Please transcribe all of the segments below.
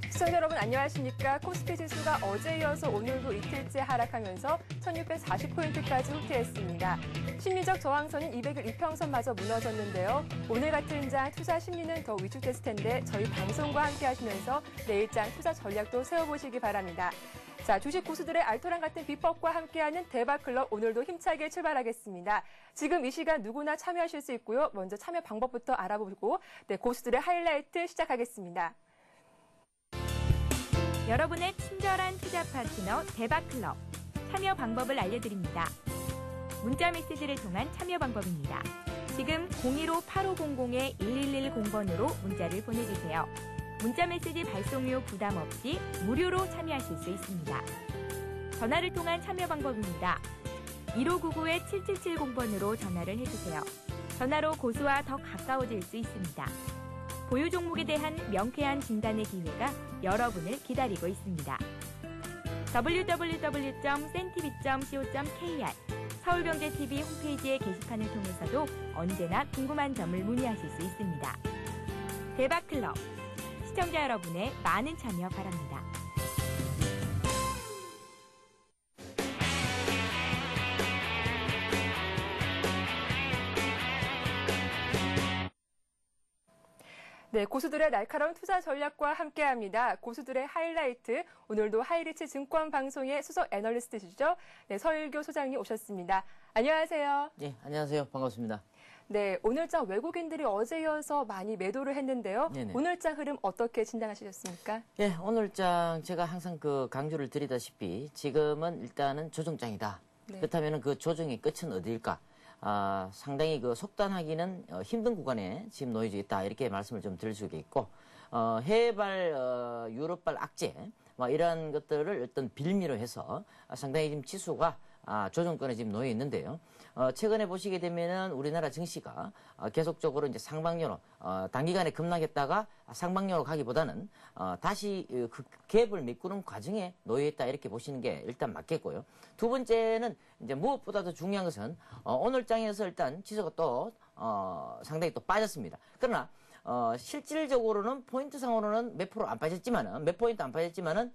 시청자 여러분 안녕하십니까? 코스피 지수가 어제 이어서 오늘도 이틀째 하락하면서 1640포인트까지 후퇴했습니다. 심리적 저항선인 200일 이평선마저 무너졌는데요. 오늘 같은 장 투자 심리는 더 위축됐을 텐데 저희 방송과 함께 하시면서 내일장 투자 전략도 세워보시기 바랍니다. 자, 주식 고수들의 알토란 같은 비법과 함께하는 대박클럽 오늘도 힘차게 출발하겠습니다. 지금 이 시간 누구나 참여하실 수 있고요. 먼저 참여 방법부터 알아보고 고수들의 하이라이트 시작하겠습니다. 여러분의 친절한 투자 파트너 대박클럽 참여 방법을 알려드립니다. 문자 메시지를 통한 참여 방법입니다. 지금 015-8500-1110번으로 문자를 보내주세요. 문자 메시지 발송 후 부담 없이 무료로 참여하실 수 있습니다. 전화를 통한 참여 방법입니다. 1599-7770번으로 전화를 해주세요. 전화로 고수와 더 가까워질 수 있습니다. 보유 종목에 대한 명쾌한 진단의 기회가 여러분을 기다리고 있습니다. www.cntv.co.kr 서울경제TV 홈페이지의 게시판을 통해서도 언제나 궁금한 점을 문의하실 수 있습니다. 대박클럽, 시청자 여러분의 많은 참여 바랍니다. 네, 고수들의 날카로운 투자 전략과 함께합니다. 고수들의 하이라이트, 오늘도 하이리치 증권방송의 수석 애널리스트시죠? 네, 서일교 소장님 오셨습니다. 안녕하세요. 네, 안녕하세요. 반갑습니다. 네, 오늘장 외국인들이 어제 이어서 많이 매도를 했는데요. 네네. 오늘장 흐름 어떻게 진단하셨습니까? 네, 오늘장 제가 항상 강조를 드리다시피 지금은 일단은 조정장이다. 네. 그렇다면 그 조정의 끝은 어디일까? 상당히 속단하기는 힘든 구간에 지금 놓여져 있다. 이렇게 말씀을 좀 드릴 수가 있고, 해외발, 유럽발 악재, 이러한 것들을 어떤 빌미로 해서 상당히 지금 지수가 조정권에 지금 놓여 있는데요. 최근에 보시게 되면은 우리나라 증시가 계속적으로 이제 상방률로 단기간에 급락했다가 상방률로 가기보다는 다시 그 갭을 메꾸는 과정에 놓여 있다 이렇게 보시는 게 일단 맞겠고요. 두 번째는 이제 무엇보다도 중요한 것은 오늘 장에서 일단 지수가 또 상당히 또 빠졌습니다. 그러나 실질적으로는 포인트상으로는 몇 포인트 안 빠졌지만은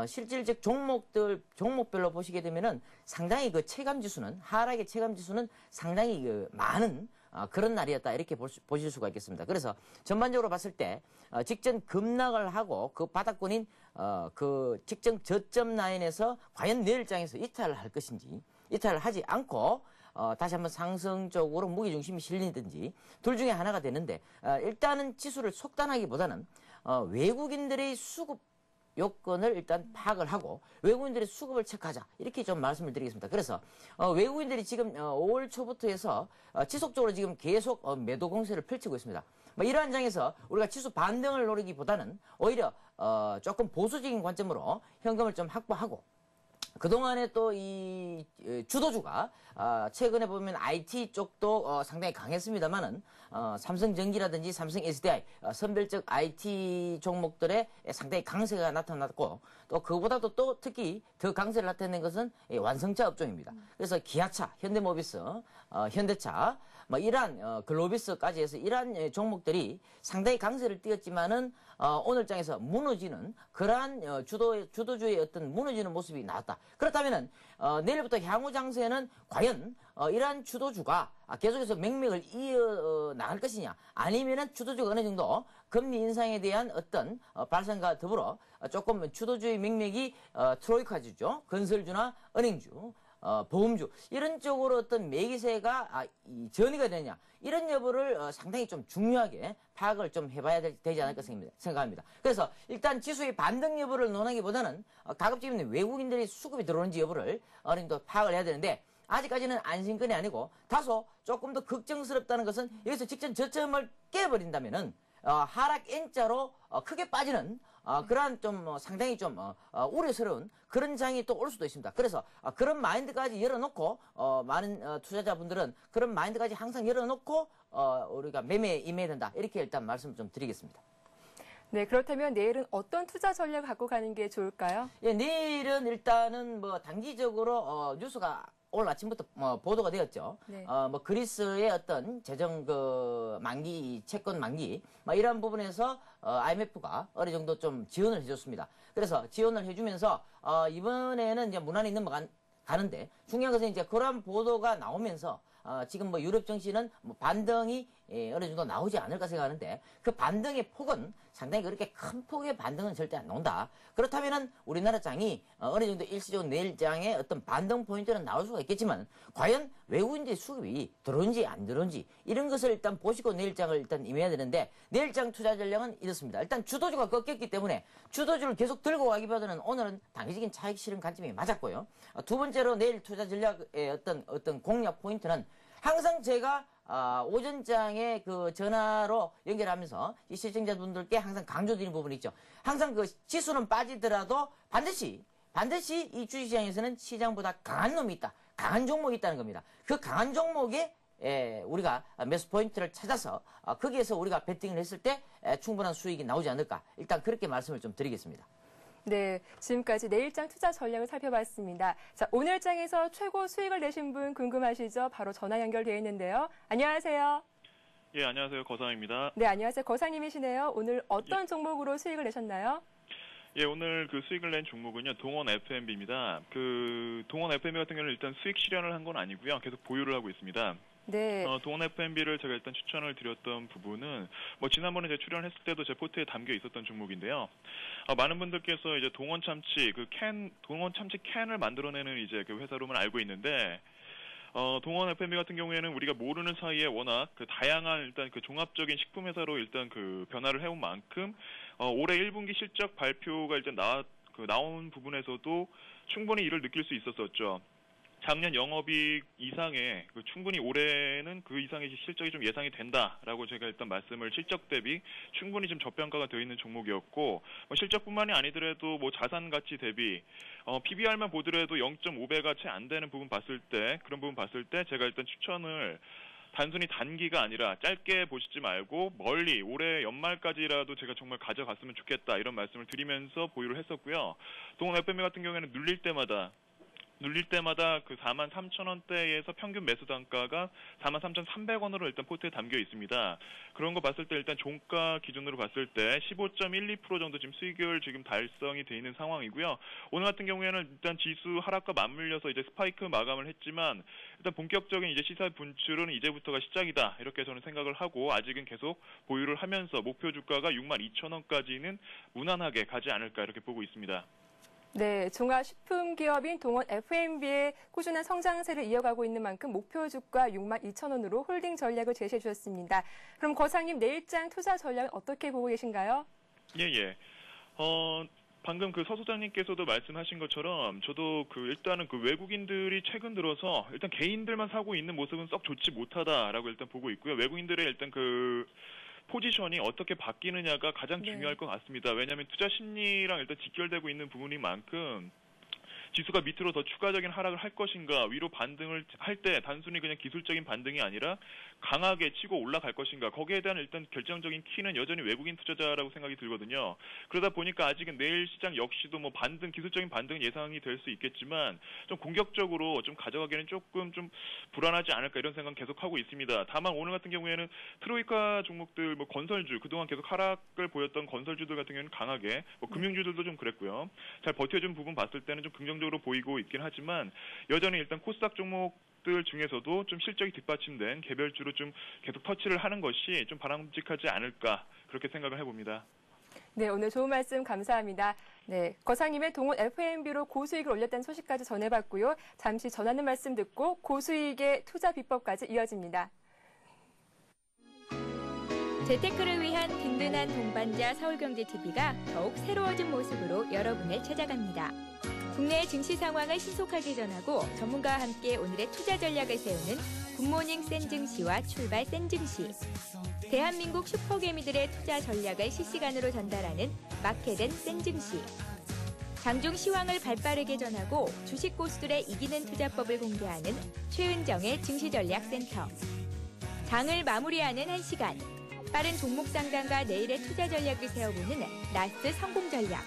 실질적 종목별로 보시게 되면은 상당히 그 체감지수는, 하락의 체감지수는 상당히 많은 그런 날이었다. 이렇게 보실 수가 있겠습니다. 그래서 전반적으로 봤을 때, 직전 급락을 하고 그 바닥권인, 그 직전 저점 라인에서 과연 내일장에서 이탈을 할 것인지, 이탈을 하지 않고, 다시 한번 상승적으로 무게중심이 실리든지 둘 중에 하나가 되는데 일단은 지수를 속단하기보다는 외국인들의 수급 요건을 일단 파악을 하고 외국인들의 수급을 체크하자 이렇게 좀 말씀을 드리겠습니다. 그래서 외국인들이 지금 5월 초부터 해서 지속적으로 지금 계속 매도 공세를 펼치고 있습니다. 이러한 장에서 우리가 지수 반등을 노리기보다는 오히려 조금 보수적인 관점으로 현금을 좀 확보하고 그동안에 또 이 주도주가 최근에 보면 IT 쪽도 상당히 강했습니다만은 삼성전기라든지 삼성 SDI 선별적 IT 종목들의 상당히 강세가 나타났고 또 그보다도 또 특히 더 강세를 나타낸 것은 완성차 업종입니다. 그래서 기아차, 현대모비스, 현대차 이러한 글로비스까지 해서 이러한 종목들이 상당히 강세를 띄었지만은 오늘 장에서 무너지는 그러한 주도주의 어떤 무너지는 모습이 나왔다. 그렇다면은 내일부터 향후 장세는 과연 이러한 주도주가 계속해서 맥락을 이어 나갈 것이냐 아니면은 주도주가 어느 정도 금리 인상에 대한 어떤 발상과 더불어 조금 주도주의 맥락이 트로이카주죠. 건설주나 은행주 보험주 이런 쪽으로 어떤 매기세가 전이가 되느냐 이런 여부를 상당히 좀 중요하게 파악을 좀 해봐야 되지 않을까 생각합니다. 그래서 일단 지수의 반등 여부를 논하기보다는 가급적이면 외국인들이 수급이 들어오는지 여부를 어느 정도 파악을 해야 되는데 아직까지는 안심권이 아니고 다소 조금 더 걱정스럽다는 것은 여기서 직전 저점을 깨버린다면은 하락 N자로 크게 빠지는 그러한 좀 상당히 좀 우려스러운 그런 장이 또 올 수도 있습니다. 그래서 그런 마인드까지 열어놓고 많은 투자자분들은 그런 마인드까지 항상 열어놓고 우리가 매매에 임해야 된다. 이렇게 일단 말씀을 좀 드리겠습니다. 네, 그렇다면 내일은 어떤 투자 전략을 갖고 가는 게 좋을까요? 예, 내일은 일단은 단기적으로 뉴스가 오늘 아침부터 보도가 되었죠. 네. 뭐 그리스의 어떤 재정 그 만기, 채권 만기, 이런 부분에서 IMF가 어느 정도 좀 지원을 해줬습니다. 그래서 지원을 해주면서 이번에는 이제 무난히 넘어가는데 중요한 것은 이제 그런 보도가 나오면서 지금 뭐 유럽 증시는 뭐 반등이 어느 정도 나오지 않을까 생각하는데 그 반등의 폭은 상당히 그렇게 큰 폭의 반등은 절대 안 나온다. 그렇다면은 우리나라 장이 어느 정도 일시적으로 내일장의 어떤 반등 포인트는 나올 수가 있겠지만 과연 외국인들 수급이 들어온지 안 들어온지 이런 것을 일단 보시고 내일장을 일단 임해야 되는데 내일장 투자 전략은 이렇습니다. 일단 주도주가 꺾였기 때문에 주도주를 계속 들고 가기보다는 오늘은 단기적인 차익 실현 관점이 맞았고요. 두 번째로 내일 투자 전략의 어떤 공략 포인트는 항상 제가 오전장에 그 전화로 연결하면서 이 시청자분들께 항상 강조드리는 부분이 있죠. 항상 그 지수는 빠지더라도 반드시 이 주식시장에서는 시장보다 강한 놈이 있다. 강한 종목이 있다는 겁니다. 그 강한 종목에 우리가 매수 포인트를 찾아서 거기에서 우리가 베팅을 했을 때 충분한 수익이 나오지 않을까. 일단 그렇게 말씀을 좀 드리겠습니다. 네, 지금까지 내일장 투자 전략을 살펴봤습니다. 자, 오늘장에서 최고 수익을 내신 분 궁금하시죠? 바로 전화 연결되어 있는데요. 안녕하세요. 예, 안녕하세요. 거상입니다. 네, 안녕하세요. 거상님이시네요. 오늘 어떤 종목으로 수익을 내셨나요? 예, 오늘 그 수익을 낸 종목은요, 동원 FMB입니다. 그 동원 FMB 같은 경우는 일단 수익 실현을 한 건 아니고요. 계속 보유를 하고 있습니다. 네. 동원 FMB를 제가 일단 추천을 드렸던 부분은 뭐 지난번에 제가 출연했을 때도 제 포트에 담겨 있었던 종목인데요. 많은 분들께서 이제 동원 참치 캔을 만들어내는 이제 그 회사로만 알고 있는데 동원 FMB 같은 경우에는 우리가 모르는 사이에 워낙 그 다양한 일단 그 종합적인 식품 회사로 일단 그 변화를 해온 만큼 올해 1분기 실적 발표가 일단 나온 부분에서도 충분히 이를 느낄 수 있었었죠. 작년 영업이익 이상의 충분히 올해는 그 이상의 실적이 좀 예상이 된다라고 제가 일단 말씀을 실적 대비 충분히 좀 저평가가 되어 있는 종목이었고 실적뿐만이 아니더라도 뭐 자산 가치 대비 PBR만 보더라도 0.5배가 채 안 되는 부분 봤을 때 그런 부분 봤을 때 제가 일단 추천을 단순히 단기가 아니라 짧게 보시지 말고 멀리 올해 연말까지라도 제가 정말 가져갔으면 좋겠다 이런 말씀을 드리면서 보유를 했었고요. 동원 FMB 같은 경우에는 눌릴 때마다 그 43,000원대에서 평균 매수 단가가 43,300원으로 일단 포트에 담겨 있습니다. 그런 거 봤을 때 일단 종가 기준으로 봤을 때 15.12% 정도 지금 수익을 지금 달성이 돼 있는 상황이고요. 오늘 같은 경우에는 일단 지수 하락과 맞물려서 이제 스파이크 마감을 했지만 일단 본격적인 이제 시세 분출은 이제부터가 시작이다. 이렇게 저는 생각을 하고 아직은 계속 보유를 하면서 목표 주가가 62,000원까지는 무난하게 가지 않을까 이렇게 보고 있습니다. 네, 종합식품기업인 동원 FMB의 꾸준한 성장세를 이어가고 있는 만큼 목표 주가 62,000원으로 홀딩 전략을 제시해 주셨습니다. 그럼 거상님 내일장 투자 전략 어떻게 보고 계신가요? 예. 방금 그 서 소장님께서도 말씀하신 것처럼 저도 일단은 외국인들이 최근 들어서 일단 개인들만 사고 있는 모습은 썩 좋지 못하다라고 일단 보고 있고요. 외국인들의 일단 포지션이 어떻게 바뀌느냐가 가장 중요할 것 같습니다. 왜냐하면 투자 심리랑 일단 직결되고 있는 부분인 만큼 지수가 밑으로 더 추가적인 하락을 할 것인가, 위로 반등을 할 때 단순히 그냥 기술적인 반등이 아니라 강하게 치고 올라갈 것인가, 거기에 대한 일단 결정적인 키는 여전히 외국인 투자자라고 생각이 들거든요. 그러다 보니까 아직은 내일 시장 역시도 뭐 기술적인 반등 예상이 될 수 있겠지만 좀 공격적으로 좀 가져가기에는 조금 좀 불안하지 않을까 이런 생각 계속 하고 있습니다. 다만 오늘 같은 경우에는 트로이카 종목들, 뭐 건설주, 그동안 계속 하락을 보였던 건설주들 같은 경우는 강하게, 뭐 금융주들도 좀 그랬고요. 잘 버텨준 부분 봤을 때는 좀 긍정적으로 보이고 있긴 하지만 여전히 일단 코스닥 종목들 중에서도 좀 실적이 뒷받침된 개별주로 좀 계속 터치를 하는 것이 좀 바람직하지 않을까 그렇게 생각을 해봅니다. 네, 오늘 좋은 말씀 감사합니다. 네, 거상님의 동원 FMB로 고수익을 올렸다는 소식까지 전해봤고요. 잠시 전하는 말씀 듣고 고수익의 투자 비법까지 이어집니다. 재테크를 위한 든든한 동반자 서울경제TV가 더욱 새로워진 모습으로 여러분을 찾아갑니다. 국내 증시 상황을 신속하게 전하고 전문가와 함께 오늘의 투자 전략을 세우는 굿모닝 센증시와 출발 센증시. 대한민국 슈퍼개미들의 투자 전략을 실시간으로 전달하는 마켓앤 센증시. 장중 시황을 발빠르게 전하고 주식 고수들의 이기는 투자법을 공개하는 최은정의 증시전략센터. 장을 마무리하는 1시간. 빠른 종목 상담과 내일의 투자 전략을 세워보는 라스트 성공전략.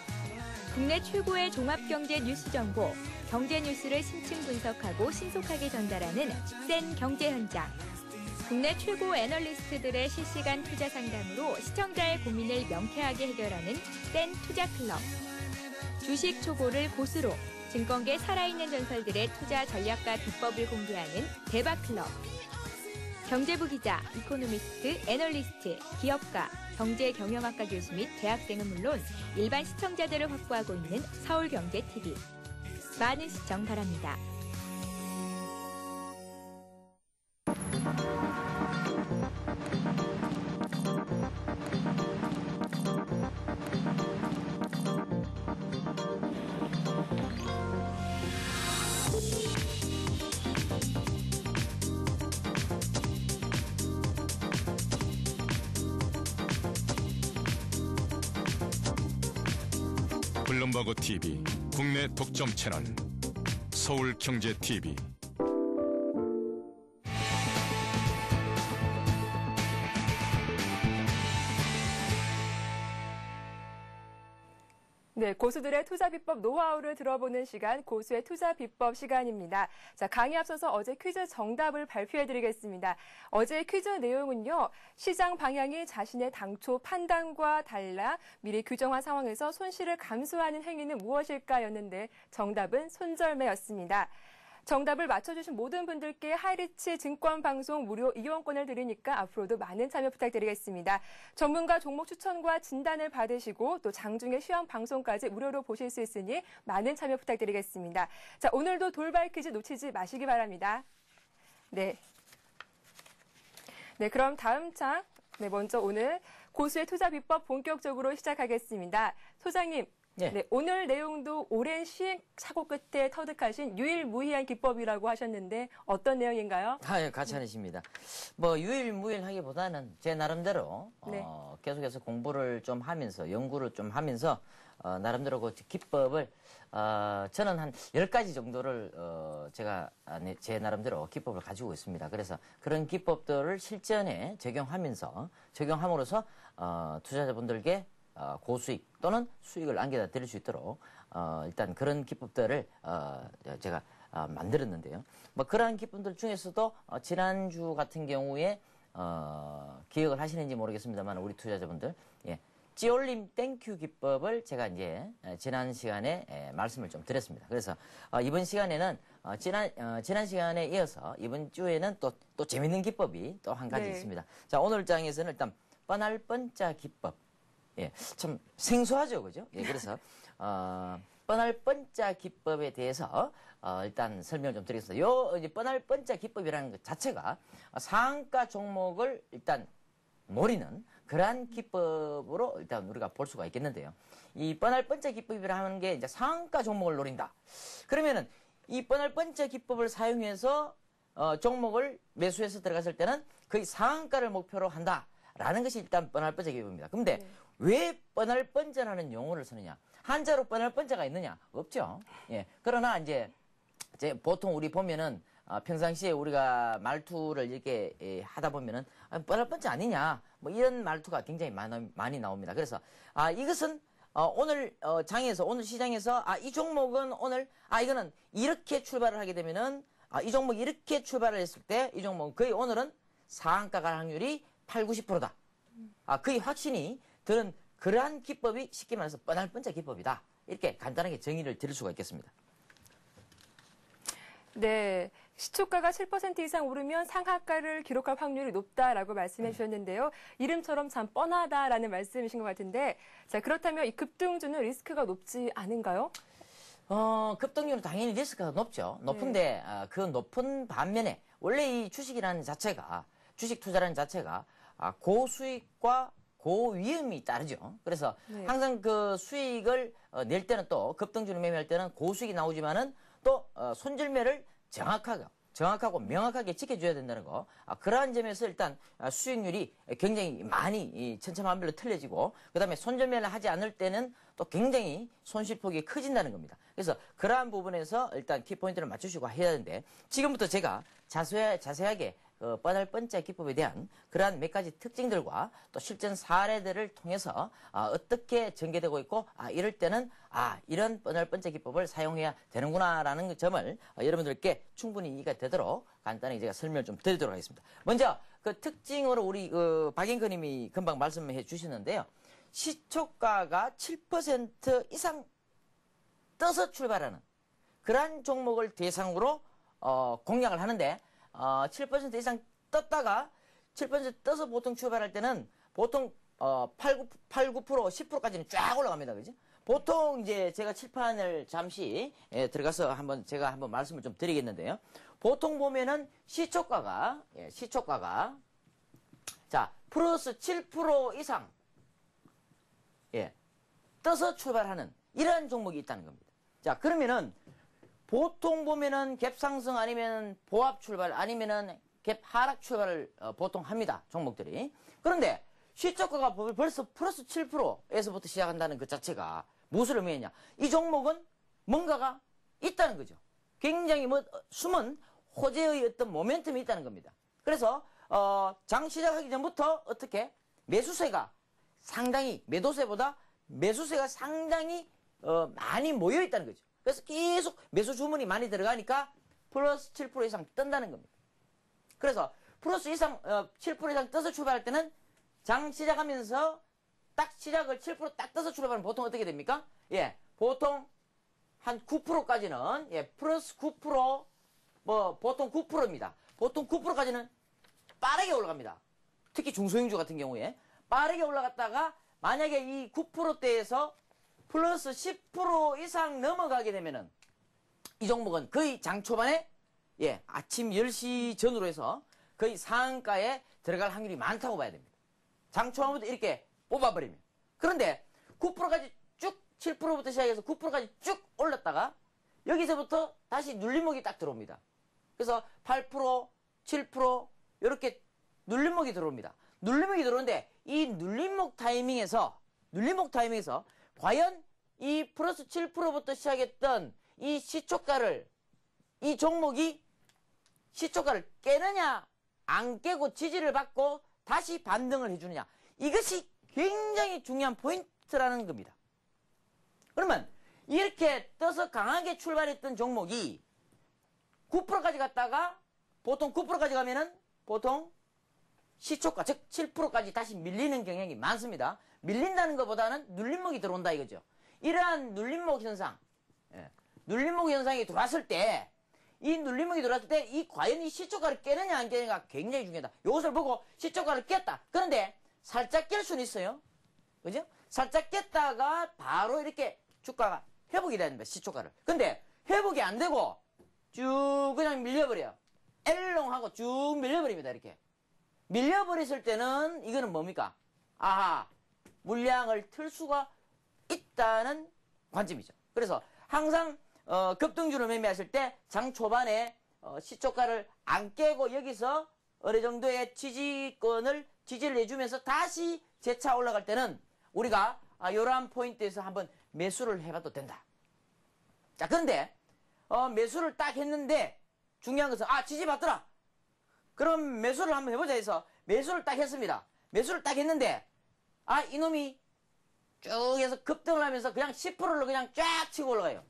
국내 최고의 종합경제 뉴스 정보, 경제 뉴스를 심층 분석하고 신속하게 전달하는 센 경제 현장. 국내 최고 애널리스트들의 실시간 투자 상담으로 시청자의 고민을 명쾌하게 해결하는 센 투자 클럽. 주식 초보를 고수로 증권계 살아있는 전설들의 투자 전략과 비법을 공개하는 대박 클럽. 경제부 기자, 이코노미스트, 애널리스트, 기업가, 경제경영학과 교수 및 대학생은 물론 일반 시청자들을 확보하고 있는 서울경제TV. 많은 시청 바랍니다. 블룸버그 TV 국내 독점 채널 서울경제TV. 네, 고수들의 투자 비법 노하우를 들어보는 시간, 고수의 투자 비법 시간입니다. 자, 강의 앞서서 어제 퀴즈 정답을 발표해드리겠습니다. 어제 퀴즈 내용은요, 시장 방향이 자신의 당초 판단과 달라 미리 규정한 상황에서 손실을 감수하는 행위는 무엇일까였는데 정답은 손절매였습니다. 정답을 맞춰주신 모든 분들께 하이리치 증권방송 무료 이용권을 드리니까 앞으로도 많은 참여 부탁드리겠습니다. 전문가 종목 추천과 진단을 받으시고 또 장중에 시험 방송까지 무료로 보실 수 있으니 많은 참여 부탁드리겠습니다. 자, 오늘도 돌발 퀴즈 놓치지 마시기 바랍니다. 네, 그럼 다음 장, 먼저 오늘 고수의 투자 비법 본격적으로 시작하겠습니다. 소장님. 네, 오늘 내용도 오랜 시행 사고 끝에 터득하신 유일무이한 기법이라고 하셨는데 어떤 내용인가요? 가찬이십니다. 유일무이하기보다는 제 나름대로 계속해서 공부를 좀 하면서 연구를 좀 하면서 나름대로 그 기법을 저는 한 10가지 정도를 제가 제 나름대로 기법을 가지고 있습니다. 그래서 그런 기법들을 실전에 적용함으로써 투자자분들께 고수익 또는 수익을 안겨다 드릴 수 있도록 일단 그런 기법들을 제가 만들었는데요. 그러한 기법들 중에서도 지난주 같은 경우에 기억을 하시는지 모르겠습니다만 우리 투자자분들 찌올림 땡큐 기법을 제가 이제 지난 시간에 말씀을 좀 드렸습니다. 그래서 이번 시간에는 지난 시간에 이어서 이번 주에는 또 재밌는 기법이 또 한 가지 있습니다. 자, 오늘 장에서는 일단 뻔할 뻔짜 기법. 참 생소하죠, 그죠? 그래서 뻔할 뻔짜 기법에 대해서 일단 설명을 좀 드리겠습니다. 이제 뻔할 뻔짜 기법이라는 것 자체가 상한가 종목을 일단 노리는 그러한 기법으로 일단 우리가 볼 수가 있겠는데요. 이 뻔할 뻔짜 기법이라 하는 게 이제 상한가 종목을 노린다. 그러면은 이 뻔할 뻔짜 기법을 사용해서 종목을 매수해서 들어갔을 때는 거의 상한가를 목표로 한다라는 것이 일단 뻔할 뻔짜 기법입니다. 근데 왜 뻔할 뻔짜라는 용어를 쓰느냐? 한자로 뻔할 뻔짜가 있느냐? 없죠. 그러나 이제 보통 우리 보면은 평상시에 우리가 말투를 이렇게 하다 보면은 뻔할 뻔짜 아니냐? 이런 말투가 굉장히 많이 나옵니다. 그래서 이것은 오늘 장에서 오늘 시장에서 이 종목은 오늘 이거는 이렇게 출발을 하게 되면은 이 종목이 이렇게 출발을 했을 때 이 종목은 거의 오늘은 상한가 갈 확률이 80~90%다. 거의 확신이 드는 그러한 기법이 쉽게 말해서 뻔할 뻔짜 기법이다. 이렇게 간단하게 정의를 드릴 수가 있겠습니다. 네, 시초가가 7% 이상 오르면 상한가를 기록할 확률이 높다라고 말씀해 주셨는데요. 이름처럼 참 뻔하다라는 말씀이신 것 같은데, 자, 그렇다면 이 급등주는 리스크가 높지 않은가요? 급등률은 당연히 리스크가 높죠. 높은데 그 높은 반면에 원래 이 주식이라는 자체가 주식 투자라는 자체가 고수익과 고위험이 따르죠. 그래서 항상 그 수익을 낼 때는 또 급등주를 매매할 때는 고수익이 나오지만은 또 손절매를 정확하고 명확하게 지켜줘야 된다는 거. 그러한 점에서 일단 수익률이 굉장히 많이 천차만별로 틀려지고 그다음에 손절매를 하지 않을 때는 또 굉장히 손실폭이 커진다는 겁니다. 그래서 그러한 부분에서 일단 키포인트를 맞추시고 해야 되는데 지금부터 제가 자세하게 뻔할 뻔짜 기법에 대한 그러한 몇 가지 특징들과 또 실전 사례들을 통해서 어떻게 전개되고 있고 이럴 때는 이런 뻔할 뻔짜 기법을 사용해야 되는구나라는 점을 여러분들께 충분히 이해가 되도록 간단히 제가 설명을 좀 드리도록 하겠습니다. 먼저 그 특징으로 우리 박앵커 님이 금방 말씀해 주시는데요. 시초가가 7% 이상 떠서 출발하는 그러한 종목을 대상으로 공략을 하는데 7% 이상 떴다가 7% 떠서 보통 출발할 때는 보통 8, 9%, 10%까지는 쫙 올라갑니다. 그죠? 보통 이제 제가 칠판을 잠시 들어가서 제가 한번 말씀을 좀 드리겠는데요. 보통 보면은 시초가가 자, 플러스 7% 이상 떠서 출발하는 이러한 종목이 있다는 겁니다. 자, 그러면은 보통 보면은 갭 상승 아니면 보합 출발 아니면은 갭 하락 출발을 보통 합니다. 종목들이. 그런데 시초가가 벌써 플러스 7%에서부터 시작한다는 그 자체가 무엇을 의미하냐? 이 종목은 뭔가가 있다는 거죠. 굉장히 숨은 호재의 어떤 모멘텀이 있다는 겁니다. 그래서 장 시작하기 전부터 어떻게 매수세가 상당히 매도세보다 매수세가 상당히 많이 모여 있다는 거죠. 그래서 계속 매수 주문이 많이 들어가니까 플러스 7% 이상 뜬다는 겁니다. 그래서 플러스 7% 이상 떠서 출발할 때는 장 시작하면서 딱 시작을 7% 딱 떠서 출발하면 보통 어떻게 됩니까? 보통 한 9%까지는 플러스 9% 보통 9%입니다. 보통 9%까지는 빠르게 올라갑니다. 특히 중소형주 같은 경우에 빠르게 올라갔다가 만약에 이 9%대에서 플러스 10% 이상 넘어가게 되면은 이 종목은 거의 장 초반에 아침 10시 전후로 해서 거의 상한가에 들어갈 확률이 많다고 봐야 됩니다. 장 초반부터 이렇게 뽑아버리면. 그런데 9%까지 쭉 7%부터 시작해서 9%까지 쭉 올랐다가 여기서부터 다시 눌림목이 딱 들어옵니다. 그래서 8%, 7% 이렇게 눌림목이 들어옵니다. 눌림목이 들어오는데 이 눌림목 타이밍에서 과연 이 플러스 7%부터 시작했던 이 시초가를 이 종목이 시초가를 깨느냐 안 깨고 지지를 받고 다시 반등을 해주느냐 이것이 굉장히 중요한 포인트라는 겁니다. 그러면 이렇게 떠서 강하게 출발했던 종목이 9%까지 갔다가 보통 9%까지 가면은 보통 시초가 즉 7%까지 다시 밀리는 경향이 많습니다. 밀린다는 것보다는 눌림목이 들어온다 이거죠. 이러한 눌림목 현상, 눌림목 현상이 들어왔을 때 이 눌림목이 들어왔을 때 이 과연 이 시초가를 깨느냐 안 깨느냐가 굉장히 중요하다. 이것을 보고 시초가를 깼다. 그런데 살짝 깰 수는 있어요. 그죠? 살짝 깼다가 바로 이렇게 주가가 회복이 됩니다. 시초가를. 근데 회복이 안 되고 쭉 그냥 밀려버려요. 엘롱하고 쭉 밀려버립니다. 이렇게. 밀려버렸을 때는 이거는 뭡니까? 물량을 틀 수가 있다는 관점이죠. 그래서 항상 급등주를 매매하실 때 장 초반에 시초가를 안 깨고 여기서 어느 정도의 지지를 내주면서 다시 재차 올라갈 때는 우리가 이러한 포인트에서 한번 매수를 해봐도 된다. 자, 그런데 매수를 딱 했는데 중요한 것은 지지받더라. 그럼 매수를 한번 해보자 해서 매수를 딱 했습니다. 매수를 딱 했는데 이놈이 쭉 해서 급등을 하면서 그냥 10%를 그냥 쫙 치고 올라가요.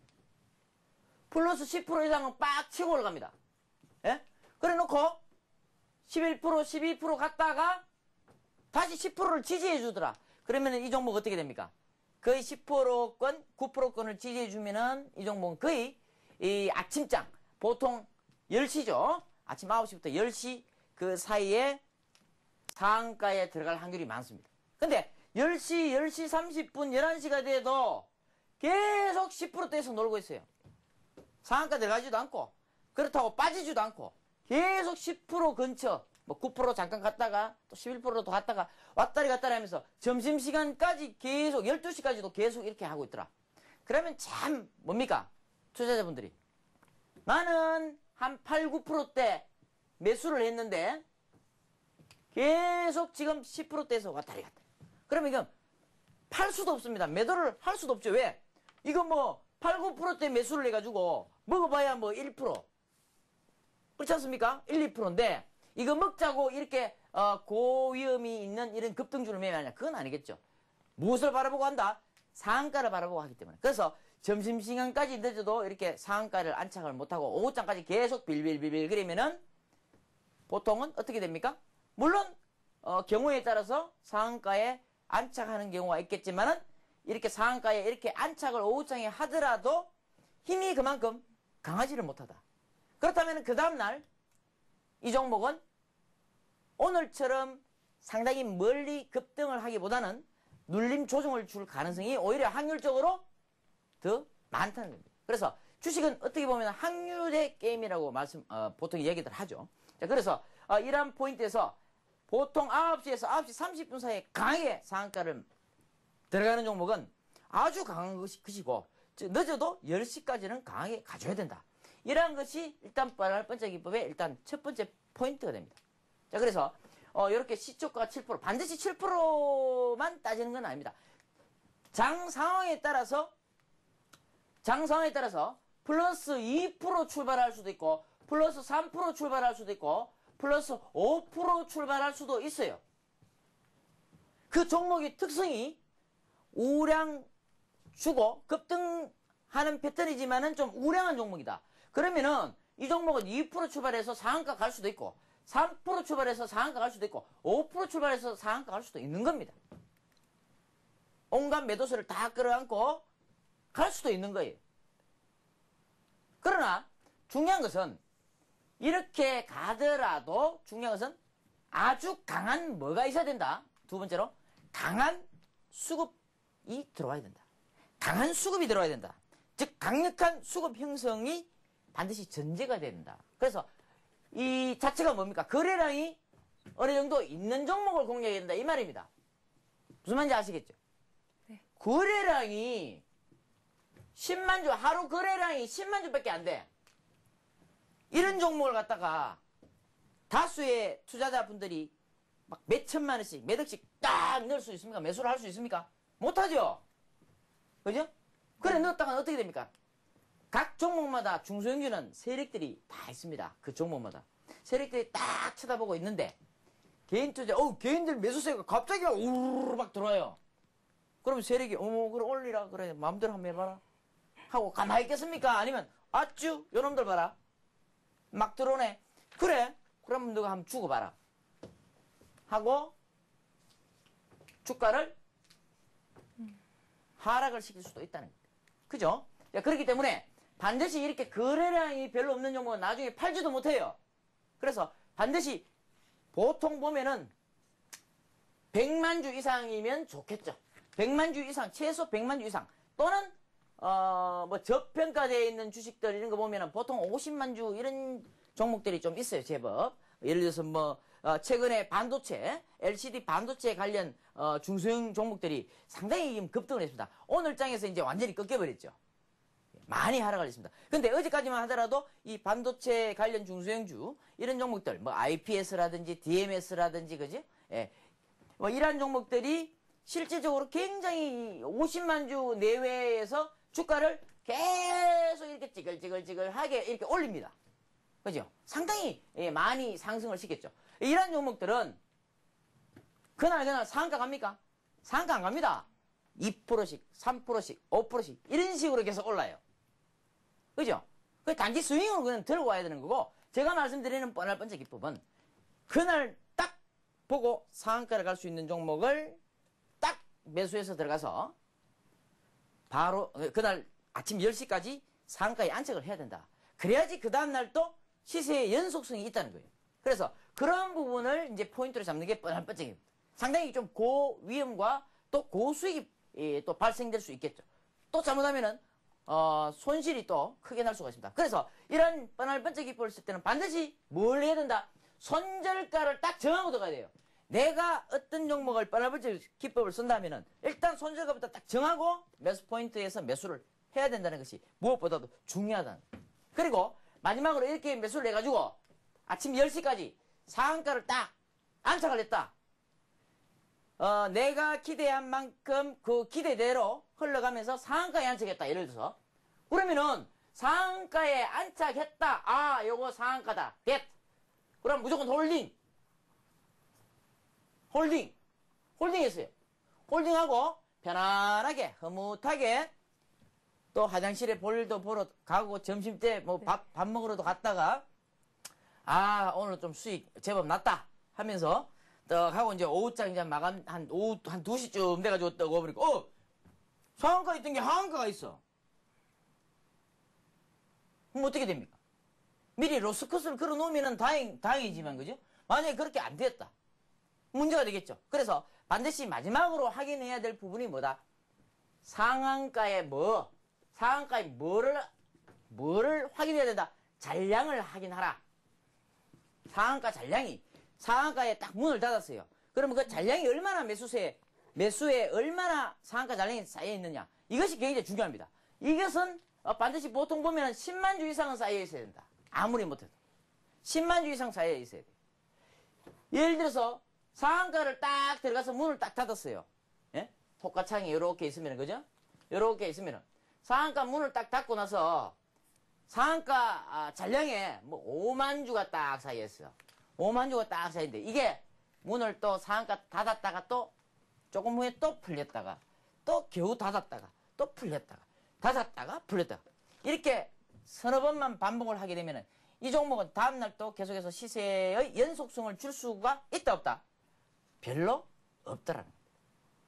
플러스 10% 이상은 빡 치고 올라갑니다. 그래 놓고 11%, 12% 갔다가 다시 10%를 지지해 주더라. 그러면 이 종목 어떻게 됩니까? 거의 10%권, 9%권을 지지해 주면은 이 종목은 거의 이 아침장, 보통 10시죠. 아침 9시부터 10시 그 사이에 상한가에 들어갈 확률이 많습니다. 근데 10시, 10시 30분, 11시가 돼도 계속 10%대에서 놀고 있어요. 상한가 들어가지도 않고 그렇다고 빠지지도 않고 계속 10% 근처 9% 잠깐 갔다가 또 11%도 갔다가 왔다리 갔다리 하면서 점심시간까지 계속 12시까지도 계속 이렇게 하고 있더라. 그러면 참 뭡니까? 투자자분들이 나는 한 8, 9%대 매수를 했는데 계속 지금 10%대에서 왔다리 갔다. 그러면 이건 팔 수도 없습니다. 매도를 할 수도 없죠. 왜? 이거 8, 9%대 매수를 해가지고 먹어봐야 1%. 그렇지 않습니까? 1, 2%인데 이거 먹자고 이렇게 고위험이 있는 이런 급등주를 매매하냐? 그건 아니겠죠. 무엇을 바라보고 한다? 상한가를 바라보고 하기 때문에. 그래서 점심시간까지 늦어도 이렇게 상한가를 안착을 못하고 오후장까지 계속 빌빌빌빌 그리면은 보통은 어떻게 됩니까? 물론 경우에 따라서 상한가에 안착하는 경우가 있겠지만은 이렇게 상한가에 이렇게 안착을 오후장에 하더라도 힘이 그만큼 강하지를 못하다. 그렇다면 그 다음날 이 종목은 오늘처럼 상당히 멀리 급등을 하기보다는 눌림 조정을 줄 가능성이 오히려 확률적으로 더 많다는 겁니다. 그래서 주식은 어떻게 보면 확률의 게임이라고 보통 얘기들 하죠. 자, 그래서 이러한 포인트에서 보통 9시에서 9시 30분 사이에 강하게 상한가를 들어가는 종목은 아주 강한 것이고 늦어도 10시까지는 강하게 가져야 된다. 이러한 것이 일단 번째 기법의 일단 첫 번째 포인트가 됩니다. 자, 그래서 이렇게 시초가 7% 반드시 7%만 따지는 건 아닙니다. 장 상황에 따라서 플러스 2% 출발할 수도 있고 플러스 3% 출발할 수도 있고 플러스 5% 출발할 수도 있어요. 그 종목의 특성이 우량 주고 급등하는 패턴이지만은 좀 우량한 종목이다. 그러면은 이 종목은 2% 출발해서 상한가 갈 수도 있고 3% 출발해서 상한가 갈 수도 있고 5% 출발해서 상한가 갈 수도 있는 겁니다. 온갖 매도세를 다 끌어안고 갈 수도 있는 거예요. 그러나 중요한 것은 이렇게 가더라도 중요한 것은 아주 강한 뭐가 있어야 된다. 두 번째로 강한 수급이 들어와야 된다. 강한 수급이 들어와야 된다. 즉 강력한 수급 형성이 반드시 전제가 된다. 그래서 이 자체가 뭡니까? 거래량이 어느 정도 있는 종목을 공략해야 된다 이 말입니다. 무슨 말인지 아시겠죠? 네. 거래량이 10만 주, 하루 거래량이 10만 주밖에 안 돼. 이런 종목을 갖다가 다수의 투자자분들이 막 몇천만 원씩, 몇 억씩 딱 넣을 수 있습니까? 매수를 할 수 있습니까? 못하죠? 그죠? 그래 넣었다가 어떻게 됩니까? 각 종목마다 중소형주는 세력들이 다 있습니다. 그 종목마다. 세력들이 딱 쳐다보고 있는데 개인 투자, 개인들 매수세가 갑자기 우르르 막 들어와요. 그럼 세력이 그래 올리라 그래 마음대로 한번 해봐라 하고 가만히 있겠습니까? 아니면 아쭈 요놈들 봐라 막 들어오네. 그래 그럼 너가 한번 죽어봐라 하고 주가를 하락을 시킬 수도 있다는 거예요. 그죠? 자, 그렇기 때문에 반드시 이렇게 거래량이 별로 없는 종목은 나중에 팔지도 못해요. 그래서 반드시 보통 보면은 100만 주 이상이면 좋겠죠. 100만 주 이상, 최소 100만 주 이상 또는 뭐 저평가되어 있는 주식들 이런 거 보면은 보통 50만 주 이런 종목들이 좀 있어요, 제법. 예를 들어서 뭐 최근에 반도체, LCD 반도체 관련 중소형 종목들이 상당히 급등을 했습니다. 오늘 장에서 이제 완전히 꺾여버렸죠. 많이 하락을 했습니다. 근데 어제까지만 하더라도 이 반도체 관련 중소형주 이런 종목들 뭐 IPS라든지 DMS라든지 그지? 예. 뭐 이러한 종목들이 실질적으로 굉장히 50만 주 내외에서 주가를 계속 이렇게 찌글찌글찌글하게 이렇게 올립니다. 그죠? 상당히 많이 상승을 시켰죠. 이러한 종목들은 그날 상한가 갑니까? 상한가 안 갑니다. 2%씩, 3%씩, 5%씩 이런 식으로 계속 올라요. 그죠? 그 단지 스윙으로 그냥 들고 와야 되는 거고 제가 말씀드리는 뻔할 번째 기법은 그날 딱 보고 상한가를 갈 수 있는 종목을 딱 매수해서 들어가서 바로 그날 아침 10시까지 상한가에 안착을 해야 된다. 그래야지 그 다음날 또 시세의 연속성이 있다는 거예요. 그래서 그런 부분을 이제 포인트로 잡는 게 뻔할 번째 기법. 상당히 좀 고위험과 또 고수익이 또 발생될 수 있겠죠. 또 잘못하면은 손실이 또 크게 날 수가 있습니다. 그래서 이런 뻔할 번째 기법을 쓸 때는 반드시 뭘 해야 된다? 손절가를 딱 정하고 들어가야 돼요. 내가 어떤 종목을 뻔할 번째 기법을 쓴다면은 일단 손절가부터 딱 정하고 매수 포인트에서 매수를 해야 된다는 것이 무엇보다도 중요하다는 거예요. 그리고 마지막으로 이렇게 매수를 해가지고 아침 10시까지 상한가를 딱 안착을 했다. 내가 기대한 만큼 그 기대대로 흘러가면서 상한가에 안착했다. 예를 들어서. 그러면은 상한가에 안착했다. 요거 상한가다. 됐. 그럼 무조건 홀딩 했어요. 홀딩하고 편안하게 흐뭇하게 또 화장실에 볼일도 보러 가고 점심 때 뭐 밥 먹으러도 갔다가 오늘 좀 수익 제법 났다 하면서 떡 하고 이제 오후장 이제 마감 오후 한 2시쯤 돼가지고 떡 오보니까 상한가 있던 게 하한가가 있어. 그럼 어떻게 됩니까? 미리 로스컷을 걸어 놓으면 다행이지만 그죠? 만약에 그렇게 안 되었다. 문제가 되겠죠. 그래서 반드시 마지막으로 확인해야 될 부분이 뭐다? 상한가에 뭐를 확인해야 된다? 잔량을 확인하라. 상한가 잔량이 상한가에 딱 문을 닫았어요. 그러면 그 잔량이 얼마나 매수에 얼마나 상한가 잔량이 쌓여 있느냐. 이것이 굉장히 중요합니다. 이것은 반드시 보통 보면 10만 주 이상은 쌓여 있어야 된다. 아무리 못해도. 10만 주 이상 쌓여 있어야 돼. 예를 들어서 상한가를 딱 들어가서 문을 딱 닫았어요. 예? 토가창이 이렇게 있으면, 그죠? 이렇게 있으면 상한가 문을 딱 닫고 나서 상한가 잔량에 뭐 5만 주가 딱 쌓여 있어요. 5만 주가 딱 쌓여 있는데 이게 문을 또 상한가 닫았다가 또 조금 후에 또 풀렸다가 또 겨우 닫았다가 또 풀렸다가 닫았다가 풀렸다가 이렇게 서너 번만 반복을 하게 되면 이 종목은 다음날 또 계속해서 시세의 연속성을 줄 수가 있다 없다? 별로 없더라는 겁니다.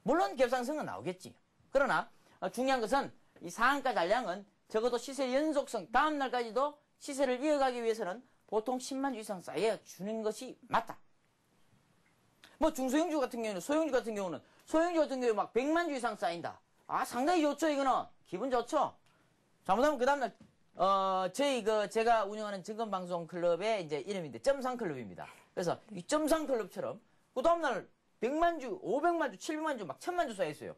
물론 겹상승은 나오겠지. 그러나 중요한 것은 이 상한가 잔량은 적어도 시세 연속성 다음날까지도 시세를 이어가기 위해서는 보통 10만 주 이상 쌓여주는 것이 맞다. 뭐 중소형주 같은 경우는 소형주 같은 경우에 막 100만 주 이상 쌓인다. 상당히 좋죠. 이거는 기분 좋죠. 잘못하면 그 다음날 제가 운영하는 증권방송 클럽의 이제 이름인데 점상클럽입니다. 그래서 이 점상클럽처럼 그 다음날 100만 주, 500만 주, 700만 주, 막 1000만 주 쌓여있어요.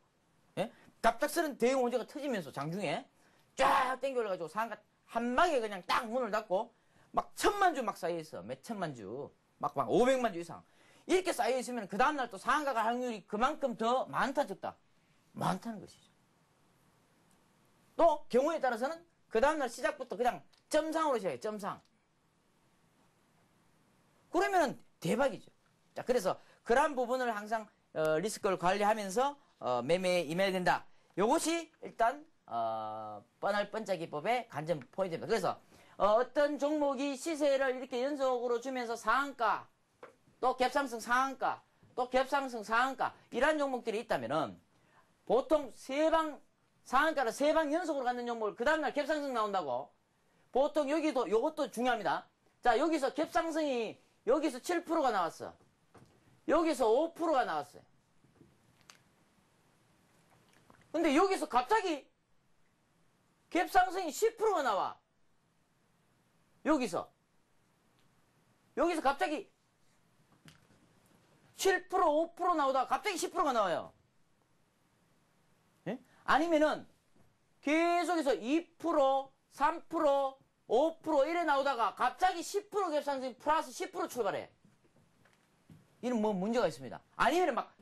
예? 갑작스런 대형 호재가 터지면서 장중에 쫙 땡겨 올라가지고 상한가 한 방에 그냥 딱 문을 닫고 막 1000만 주 막 쌓여있어. 몇 천만 주. 막 500만 주 이상. 이렇게 쌓여있으면 그 다음날 또 상한가 갈 확률이 그만큼 더 많다 적다? 많다는 것이죠. 또 경우에 따라서는 그 다음날 시작부터 그냥 점상으로 시작해요. 점상. 그러면은 대박이죠. 자, 그래서 그러한 부분을 항상 리스크를 관리하면서 매매에 임해야 된다. 요것이 일단 뻔할 뻔짜기법의 관전 포인트입니다. 그래서 어떤 종목이 시세를 이렇게 연속으로 주면서 상한가, 또 갭상승 상한가, 또 갭상승 상한가 이러한 종목들이 있다면은 보통 상한가를 3방 연속으로 갖는 종목을 그 다음날 갭상승 나온다고 보통 요것도 중요합니다. 자, 여기서 갭상승이 여기서 7%가 나왔어. 여기서 5%가 나왔어요. 근데 여기서 갑자기 갭상승이 10%가 나와. 여기서 갑자기 7%, 5% 나오다가 갑자기 10%가 나와요. 예? 아니면은 계속해서 2%, 3%, 5% 이래 나오다가 갑자기 10% 갭상승 플러스 10% 출발해. 이는 뭐 문제가 있습니다. 아니면 막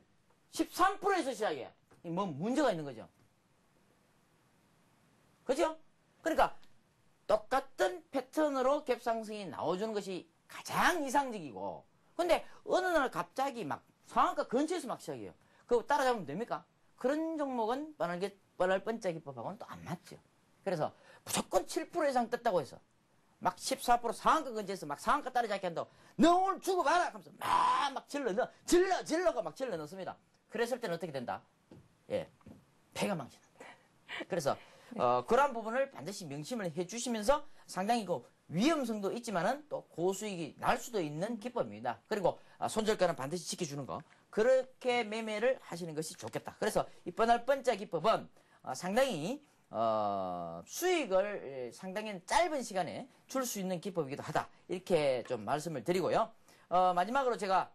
13%에서 시작해. 뭐 문제가 있는 거죠. 그죠? 그러니까 똑같은 패턴으로 갭상승이 나와주는 것이 가장 이상적이고, 근데 어느 날 갑자기 막 상한가 근처에서 막 시작해요. 그거 따라잡으면 됩니까? 그런 종목은 뻔할 뻔짜기법하고는 또 안 맞죠. 그래서 무조건 7% 이상 떴다고 해서 막 14% 상한가 근처에서 막 상한가 따라잡기 한다고 너 오늘 죽어봐라 하면서 막 질러가 막 질러 넣습니다. 그랬을 때는 어떻게 된다? 예, 패가 망신한다. 그래서 그러한 부분을 반드시 명심을 해주시면서 상당히 그 위험성도 있지만은 또 고수익이 날 수도 있는 기법입니다. 그리고 손절가는 반드시 지켜주는 거, 그렇게 매매를 하시는 것이 좋겠다. 그래서 이 뻔할 뻔짜 기법은 상당히 수익을 상당히 짧은 시간에 줄 수 있는 기법이기도 하다. 이렇게 좀 말씀을 드리고요. 마지막으로 제가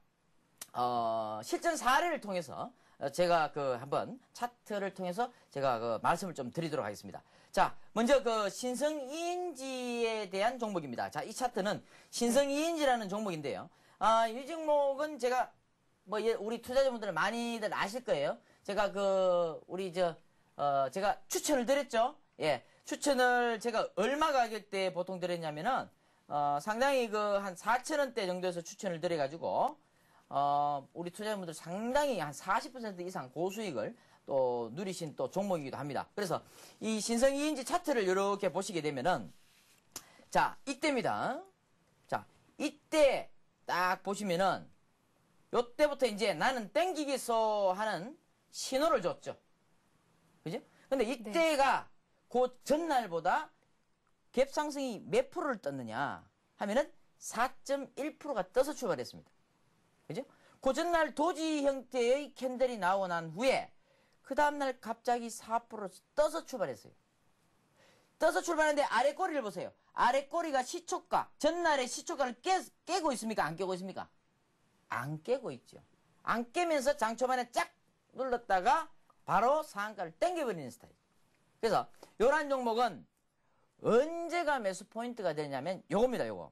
실전 사례를 통해서 제가 한번 차트를 통해서 제가 말씀을 좀 드리도록 하겠습니다. 자, 먼저 신성 ENG에 대한 종목입니다. 자, 이 차트는 신성 ENG라는 종목인데요. 이 종목은 제가 우리 투자자분들 많이들 아실 거예요. 제가 제가 추천을 드렸죠. 예. 추천을 제가 얼마 가격대에 보통 드렸냐면은 상당히 그 한 4,000원대 정도에서 추천을 드려가지고 우리 투자자분들 상당히 한 40% 이상 고수익을 또 누리신 또 종목이기도 합니다. 그래서 이 신성 2인치 차트를 이렇게 보시게 되면은 자, 이때입니다. 자, 이때 딱 보시면은 요때부터 이제 나는 땡기겠어 하는 신호를 줬죠. 그죠? 근데 이때가 그 전날보다 갭 상승이 몇 프로를 떴느냐 하면은 4.1%가 떠서 출발했습니다. 그죠? 그 전날 도지 형태의 캔들이 나오고 난 후에 그 다음날 갑자기 4% 떠서 출발했어요. 떠서 출발하는데 아래 꼬리를 보세요. 아래 꼬리가 시초가, 전날의 시초가를 깨고 있습니까? 안 깨고 있습니까? 안 깨고 있죠. 안 깨면서 장 초반에 쫙 눌렀다가 바로 상한가를 땡겨버리는 스타일. 그래서 요런 종목은 언제가 매수 포인트가 되냐면 요겁니다. 요거.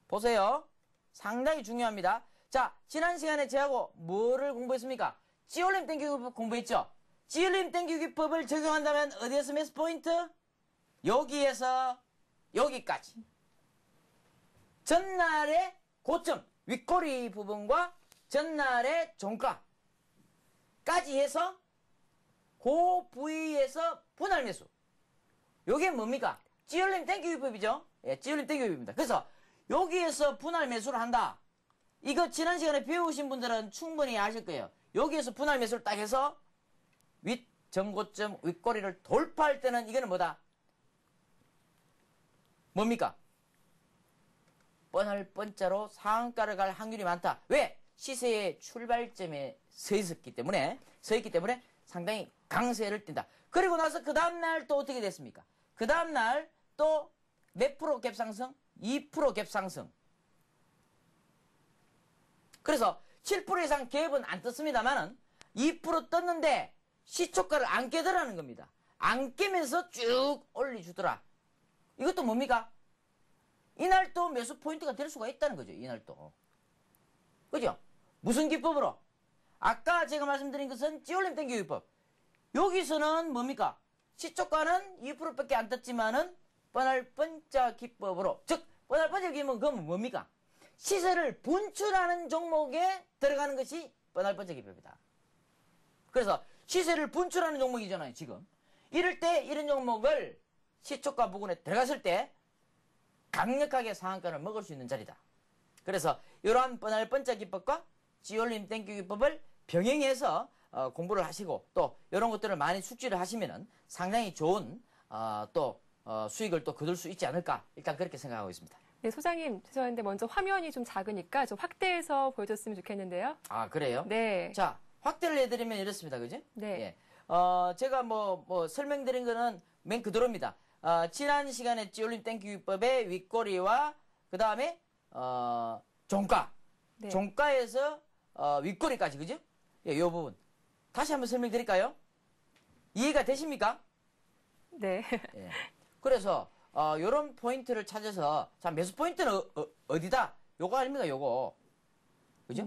보세요. 상당히 중요합니다. 자, 지난 시간에 제하고 뭐를 공부했습니까? 찌올림 땡기기법 공부했죠? 찌올림 땡기기법을 적용한다면 어디에서 매수 포인트? 여기에서 여기까지. 전날의 고점, 윗꼬리 부분과 전날의 종가까지 해서 그 부위에서 분할 매수. 요게 뭡니까? 찌올림 땡기기법이죠? 예, 찌올림 땡기기법입니다. 그래서 여기에서 분할 매수를 한다. 이거 지난 시간에 배우신 분들은 충분히 아실 거예요. 여기에서 분할 매수를 딱 해서 윗 전고점 윗꼬리를 돌파할 때는 이거는 뭐다? 뭡니까? 뻔할 뻔자로 상한가를 갈 확률이 많다. 왜? 시세의 출발점에 서 있기 때문에 상당히 강세를 띈다. 그리고 나서 그 다음날 또 어떻게 됐습니까? 그 다음날 또 몇 프로 갭 상승? 2% 갭 상승. 그래서 7% 이상 갭은 안 떴습니다만은 2% 떴는데 시초가를 안 깨더라는 겁니다. 안 깨면서 쭉 올려주더라. 이것도 뭡니까? 이날 또 매수 포인트가 될 수가 있다는 거죠. 이날 또. 그죠? 무슨 기법으로? 아까 제가 말씀드린 것은 찌올림 땡기기 기법. 여기서는 뭡니까? 시초가는 2%밖에 안 떴지만은 뻔할 뻔자 기법으로. 즉, 뻔할 뻔자 기법은 그건 뭡니까? 시세를 분출하는 종목에 들어가는 것이 뻔할 뻔자 기법이다. 그래서 시세를 분출하는 종목이잖아요, 지금. 이럴 때 이런 종목을 시초가 부근에 들어갔을 때 강력하게 상한가를 먹을 수 있는 자리다. 그래서 이러한 뻔할 뻔자 기법과 찌올림 땡기기 기법을 병행해서 공부를 하시고 또 이런 것들을 많이 숙지를 하시면은 상당히 좋은 수익을 또 거둘 수 있지 않을까 일단 그렇게 생각하고 있습니다. 네, 소장님 죄송한데 먼저 화면이 좀 작으니까 좀 확대해서 보여줬으면 좋겠는데요. 아 그래요? 네. 자 확대를 해드리면 이렇습니다, 그죠? 네. 예. 제가 뭐 설명드린 거는 맨 그대로입니다. 지난 시간에 찌올림 땡기기 기법의 윗꼬리와 그 다음에 종가, 네. 종가에서 윗꼬리까지 그죠? 예, 이 부분 다시 한번 설명드릴까요? 이해가 되십니까? 네. 예. 그래서 요런 포인트를 찾아서 자 매수 포인트는 어디다? 요거 아닙니까? 요거 그죠?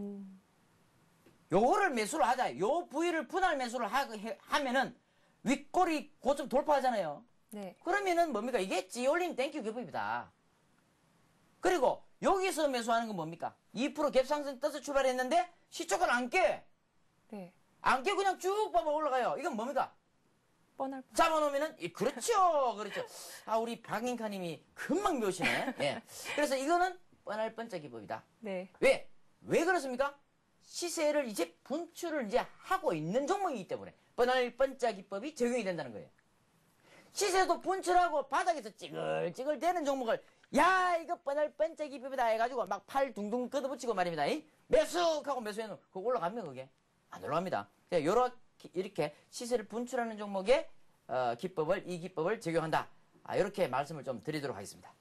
요거를 매수를 하자. 요 부위를 분할 매수를 하면은 윗꼬리 고점 돌파하잖아요. 네. 그러면은 뭡니까? 이게 찌올림 땡큐 기법이다. 그리고 여기서 매수하는 건 뭡니까? 2% 갭 상승 떠서 출발했는데 시초가를 안 깨. 네. 안 깨 그냥 쭉 뻗어 올라가요. 이건 뭡니까? 뻔할 뻔. 잡아놓으면은 그렇죠. 그렇죠. 우리 박인카님이 금방 배우시네. 예. 그래서 이거는 뻔할 뻔짜 기법이다. 네. 왜 그렇습니까? 시세를 이제 분출을 이제 하고 있는 종목이기 때문에 뻔할 뻔짜 기법이 적용이 된다는 거예요. 시세도 분출하고 바닥에서 찌글찌글 대는 종목을 야 이거 뻔할 뻔짜 기법이다 해가지고 막 팔 둥둥 걷어붙이고 말입니다. 매수하고 매수해놓으면 그거 올라가면 그게 안 올라갑니다. 이렇게 시세를 분출하는 종목의 이 기법을 적용한다. 이렇게 말씀을 좀 드리도록 하겠습니다.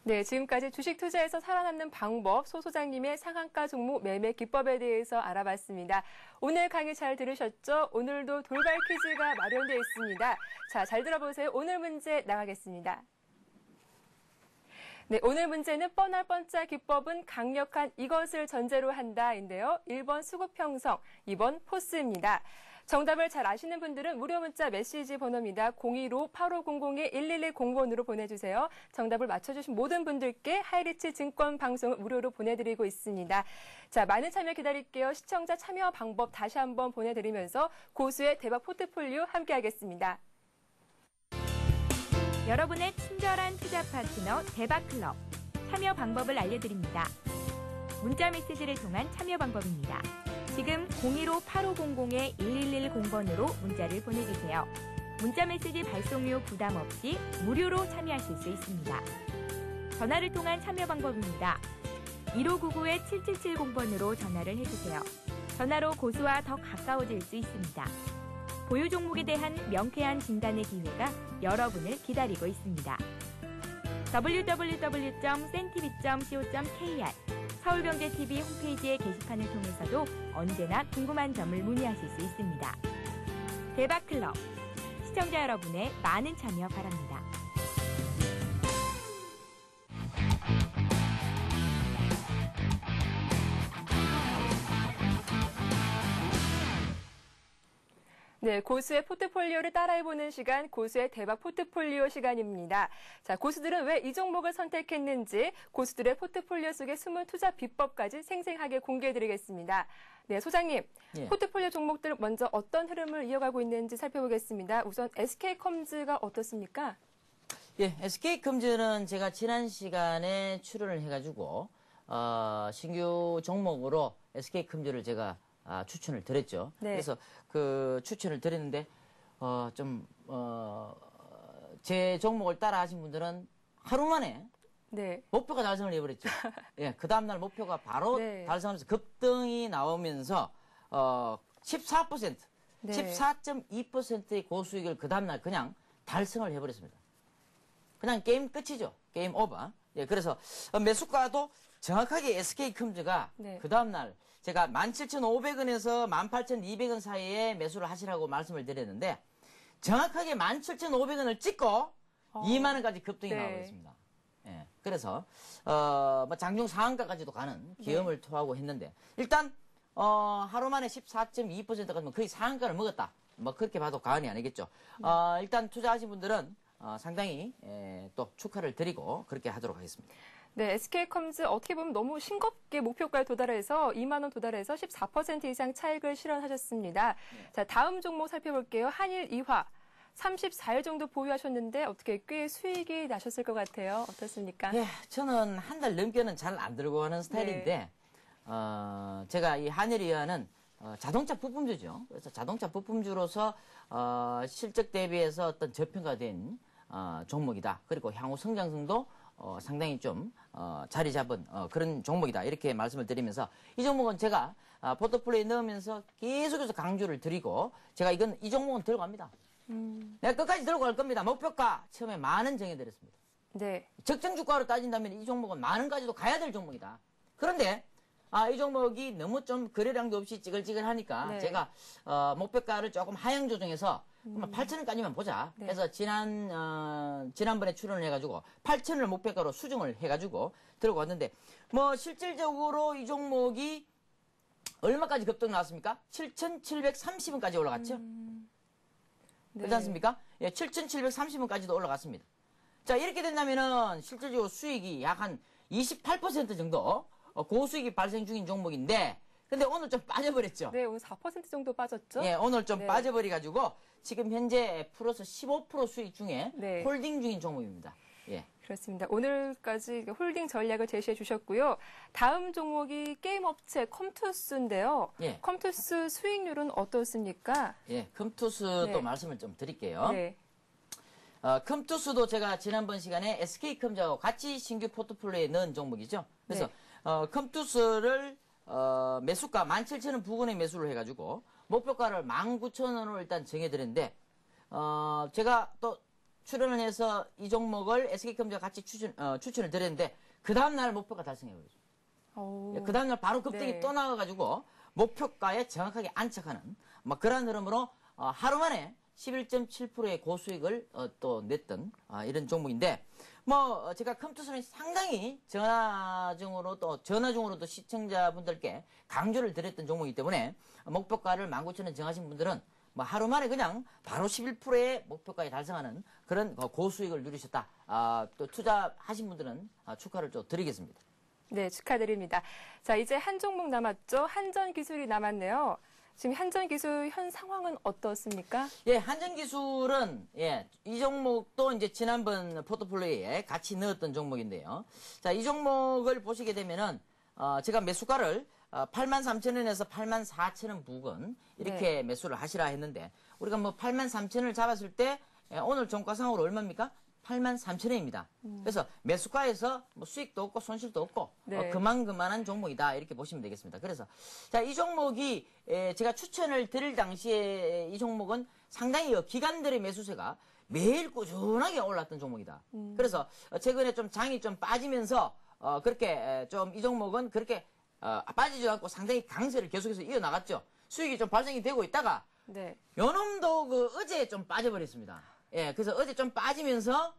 네, 지금까지 주식 투자에서 살아남는 방법, 소 소장님의 상한가 종목 매매 기법에 대해서 알아봤습니다. 오늘 강의 잘 들으셨죠? 오늘도 돌발 퀴즈가 마련되어 있습니다. 자, 잘 들어보세요. 오늘 문제 나가겠습니다. 네, 오늘 문제는 뻔할 뻔짜 기법은 강력한 이것을 전제로 한다인데요. 1번 수급형성, 2번 포스입니다. 정답을 잘 아시는 분들은 무료 문자 메시지 번호입니다. 015-8500-1110번으로 보내주세요. 정답을 맞춰주신 모든 분들께 하이리치 증권 방송을 무료로 보내드리고 있습니다. 자, 많은 참여 기다릴게요. 시청자 참여 방법 다시 한번 보내드리면서 고수의 대박 포트폴리오 함께하겠습니다. 여러분의 친절한 투자 파트너 대박클럽. 참여 방법을 알려드립니다. 문자 메시지를 통한 참여 방법입니다. 지금 015-8500-1110번으로 문자를 보내주세요. 문자 메시지 발송료 부담 없이 무료로 참여하실 수 있습니다. 전화를 통한 참여 방법입니다. 1599-7770번으로 전화를 해주세요. 전화로 고수와 더 가까워질 수 있습니다. 보유 종목에 대한 명쾌한 진단의 기회가 여러분을 기다리고 있습니다. www.cntv.co.kr 서울경제TV 홈페이지의 게시판을 통해서도 언제나 궁금한 점을 문의하실 수 있습니다. 대박클럽, 시청자 여러분의 많은 참여 바랍니다. 네, 고수의 포트폴리오를 따라해보는 시간, 고수의 대박 포트폴리오 시간입니다. 자, 고수들은 왜 이 종목을 선택했는지, 고수들의 포트폴리오 속의 숨은 투자 비법까지 생생하게 공개해드리겠습니다. 네, 소장님, 예. 포트폴리오 종목들 먼저 어떤 흐름을 이어가고 있는지 살펴보겠습니다. 우선 SK컴즈가 어떻습니까? 예, SK컴즈는 제가 지난 시간에 출연을 해가지고 신규 종목으로 SK컴즈를 제가 추천을 드렸죠. 네. 그래서 그 추천을 드렸는데 제 종목을 따라 하신 분들은 하루 만에 네. 목표가 달성을 해버렸죠. 예, 그 다음날 목표가 바로 네. 달성하면서 급등이 나오면서 14%, 네. 14.2%의 고수익을 그 다음날 그냥 달성을 해버렸습니다. 그냥 게임 끝이죠. 게임 오버. 예, 그래서 매수가도 정확하게 SK컴즈가 네. 그 다음날 제가 17,500원에서 18,200원 사이에 매수를 하시라고 말씀을 드렸는데 정확하게 17,500원을 찍고 2만 원까지 급등이 네. 나오고 있습니다. 예, 그래서 장중 상한가까지도 가는 기염을 토하고 했는데 일단 하루 만에 14.2%가 거의 상한가를 먹었다. 뭐 그렇게 봐도 과언이 아니겠죠. 일단 투자하신 분들은 상당히 또 축하를 드리고 그렇게 하도록 하겠습니다. 네, SK컴즈 어떻게 보면 너무 싱겁게 목표가에 도달해서 2만 원 도달해서 14% 이상 차익을 실현하셨습니다. 네. 자, 다음 종목 살펴볼게요. 한일 이화 34일 정도 보유하셨는데 어떻게 꽤 수익이 나셨을 것 같아요. 어떻습니까? 예, 저는 한 달 넘게는 잘 안 들고 가는 스타일인데 제가 이 한일 이화는 자동차 부품주죠. 그래서 자동차 부품주로서 실적 대비해서 어떤 저평가된 종목이다. 그리고 향후 성장성도 상당히 좀 자리 잡은 그런 종목이다. 이렇게 말씀을 드리면서 이 종목은 제가 포트폴리오에 넣으면서 계속해서 강조를 드리고 제가 이 종목은 들고 갑니다. 내가 끝까지 들고 갈 겁니다. 목표가 처음에 10,000원 정해드렸습니다. 네. 적정 주가로 따진다면 이 종목은 10,000원까지도 가야 될 종목이다. 그런데 이 종목이 너무 좀 거래량도 없이 찌글찌글하니까 네. 제가 목표가를 조금 하향 조정해서 8,000원까지만 보자. 네. 그래서 지난번에 출연을 해가지고 8,000원을 목표가로 수정을 해가지고 들고 왔는데 실질적으로 이 종목이 얼마까지 급등 나왔습니까? 7,730원까지 올라갔죠. 네. 그렇지 않습니까? 예, 7,730원까지도 올라갔습니다. 자, 이렇게 된다면은 실질적으로 수익이 약 한 28% 정도 고수익이 발생 중인 종목인데 근데 오늘 좀 빠져버렸죠. 네, 오늘 4% 정도 빠졌죠? 예, 오늘 좀 네. 빠져버려가지고 지금 현재 플러스 15% 수익 중에 네. 홀딩 중인 종목입니다. 예. 그렇습니다. 오늘까지 홀딩 전략을 제시해 주셨고요. 다음 종목이 게임업체 컴투스인데요. 예. 컴투스 수익률은 어떻습니까? 예, 컴투스 네. 또 말씀을 좀 드릴게요. 네. 컴투스도 제가 지난번 시간에 SK컴즈하고 같이 신규 포트폴리오에 넣은 종목이죠. 그래서 컴투스를 매수가 17,000원 부근에 매수를 해가지고 목표가를 19,000원으로 일단 정해드렸는데 제가 또 출연을 해서 이 종목을 SK컴즈와 같이 추천을 드렸는데 그 다음날 목표가 달성해버렸죠. 그 다음날 바로 급등이 네. 또 나와가지고 목표가에 정확하게 안착하는 그런 흐름으로 하루 만에 11.7%의 고수익을 또 냈던 이런 종목인데 제가 컴투스는 상당히 전화중으로도 시청자분들께 강조를 드렸던 종목이기 때문에 목표가를 19,000원 정하신 분들은 뭐 하루 만에 그냥 바로 11%의 목표까지 달성하는 그런 고수익을 누리셨다. 또 투자하신 분들은 축하를 좀 드리겠습니다. 네, 축하드립니다. 자, 이제 한 종목 남았죠. 한전기술이 남았네요. 지금 한전기술 현 상황은 어떻습니까? 예, 한전기술은 이 종목도 이제 지난번 포트폴리오에 같이 넣었던 종목인데요. 자, 이 종목을 보시게 되면은 제가 매수가를 83,000원에서 84,000원 부근 이렇게 매수를 하시라 했는데 우리가 뭐 83,000원을 잡았을 때 오늘 종가상으로 얼마입니까? 83,000원입니다. 그래서 매수가에서 뭐 수익도 없고 손실도 없고 그만한 종목이다 이렇게 보시면 되겠습니다. 그래서 자, 이 종목이 제가 추천을 드릴 당시에 이 종목은 상당히 기관들의 매수세가 매일 꾸준하게 올랐던 종목이다. 그래서 최근에 좀 장이 좀 빠지면서 그렇게 좀 이 종목은 그렇게 빠지지 않고 상당히 강세를 계속해서 이어나갔죠. 수익이 좀 발생이 되고 있다가 요놈도 어제 좀 빠져버렸습니다. 예, 그래서 어제 좀 빠지면서